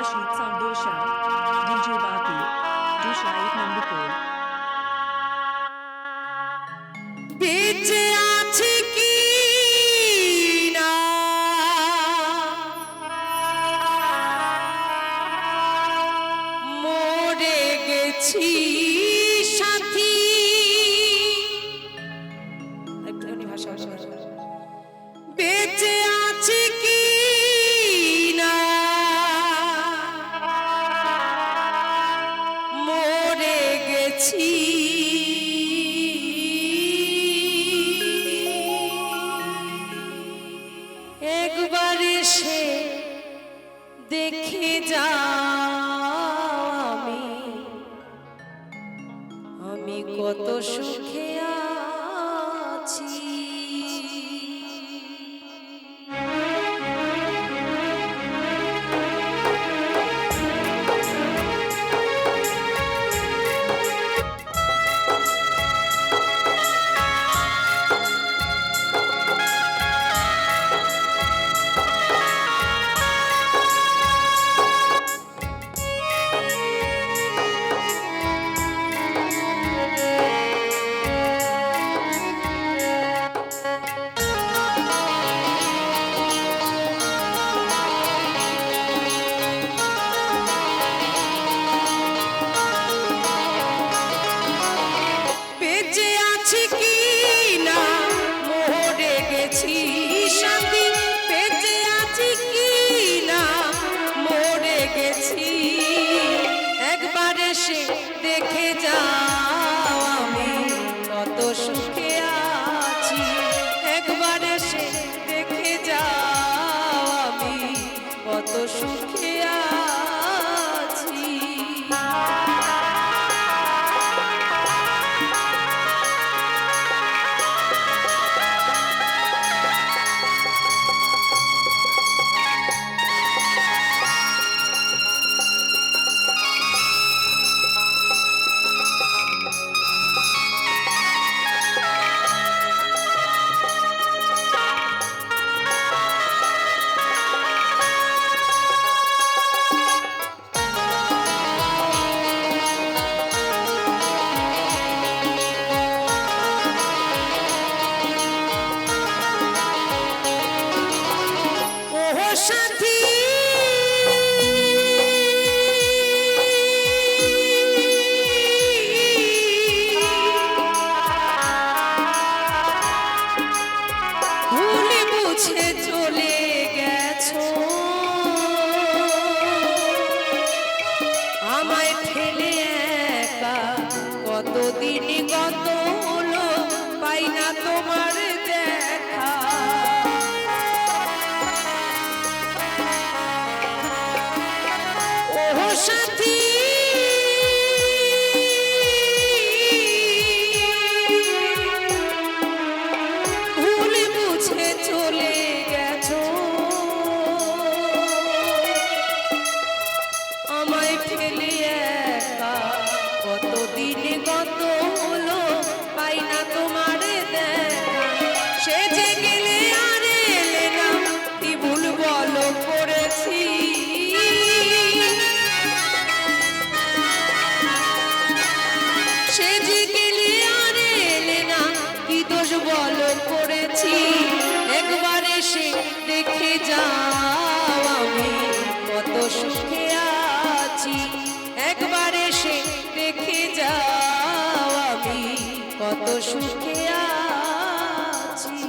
Rashid Sandosha, DJ Baki, Dushaid Nandipur. বেঁচে আছি কি না মরে গেছি সাথী একটুখানি ভাষা বেঁচে আছি কি না মরে গেছি একবার এসে দেখে যাও আমি কত সুখে আছি বেঁচে আছি কি না মরে গেছি সাথী বেঁচে আছি কি না মরে গেছি একবার এসে দেখে যাও আমি কত সুখে আছি একবার এসে দেখে যাও আমি কত সুখে আছি সাথী ভুলে বুঝে চলে গেছো আমায় ফেলে একা কতদিন গত হলো পাই না তোমার দেখা সাথী ভুলে বুঝে চলে গেছো আমায় ফেলে একা কতদিন গত হলো পাই না তোমার দেখা সে যে গেলে আর এলে না কি ভুল বলো করেছি সে যে গেলে আর এলে না কি দোষ বলো করেছি একবার এসে দেখে যাও আমি কত সুখে আছি একবার এসে দেখে যাও আমি কত সুখে আছি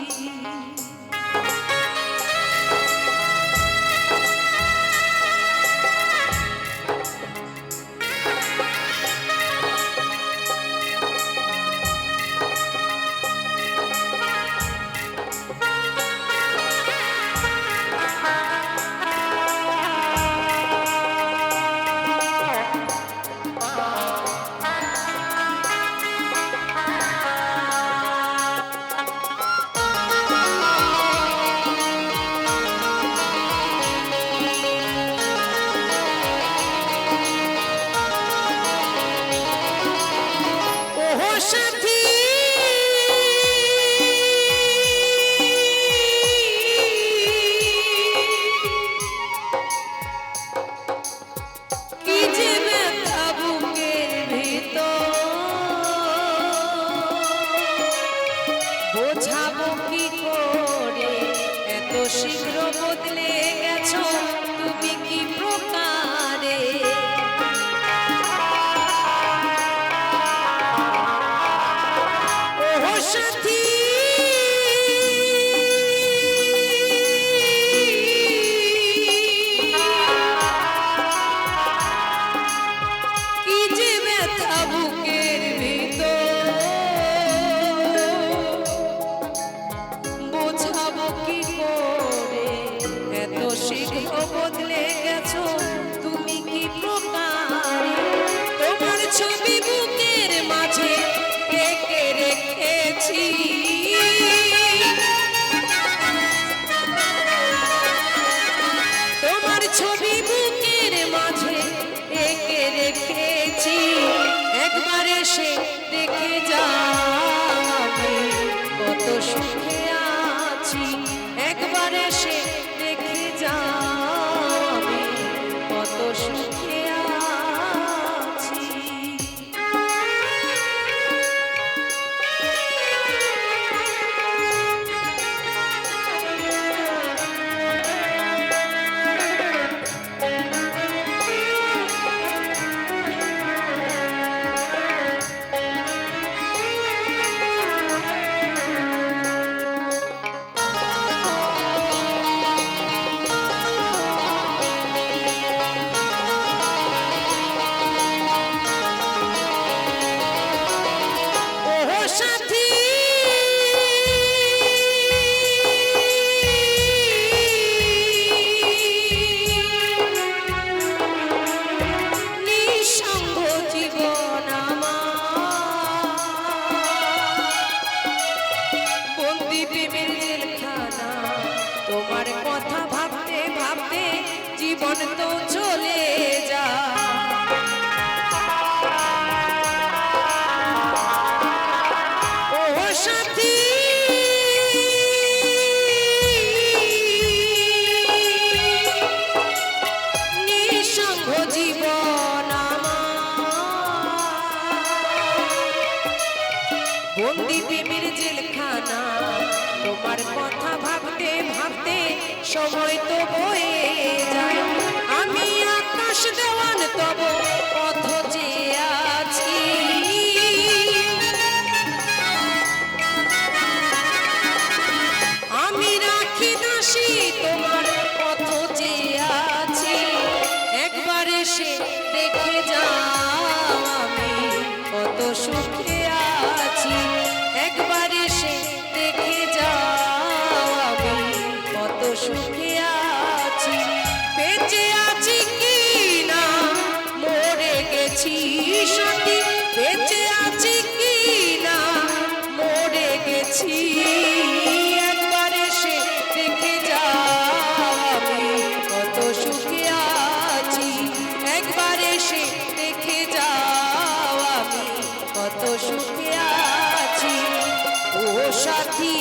গেছো তুমি কি প্রকারে। ও সাথী কি যে ব্যথা বুকের ভিতর, বোঝাবো কি করে এত শীঘ্র বদলে গেছো তুমি কি প্রকারে। তোমার ছবি বুকের মাঝে এঁকে রেখেছি, তোমার ছবি বুকের মাঝে এঁকে রেখেছি। একবার এসে দেখে যাবে কত সুখে আছি, একবার এসে দেখে যাবে কত সুখে আছি। সাথী নিঃসঙ্গ জীবন আমার, বন্দি প্রেমের জেলখানা। তোমার কথা ভাবতে ভাবতে জীবন তো চলে যায়। সাথী নিঃসঙ্গ জীবন আমার, বন্দি প্রেমের জেলখানা। তোমার কথা ভাবতে ভাবতে সময় তো বয়ে যায়। আমি আকাশ দেওয়ান তব পথ চেয়ে আছি, আমি রাখি দাসী তোমার পথ চেয়ে আছি। একবার এসে দেখে যাও আমি কত সুখে আছি, একবার এসে দেখে যাও আমি কত সুখে আছি। বেঁচে আছি কি না মরে গেছি সাথী, বেঁচে আছি কি না মরে গেছি। একবার এসে দেখে যাও আমি কত সুখে আছি, একবার এসে দেখে যাও আমি কত সুখে আছি। ও সাথী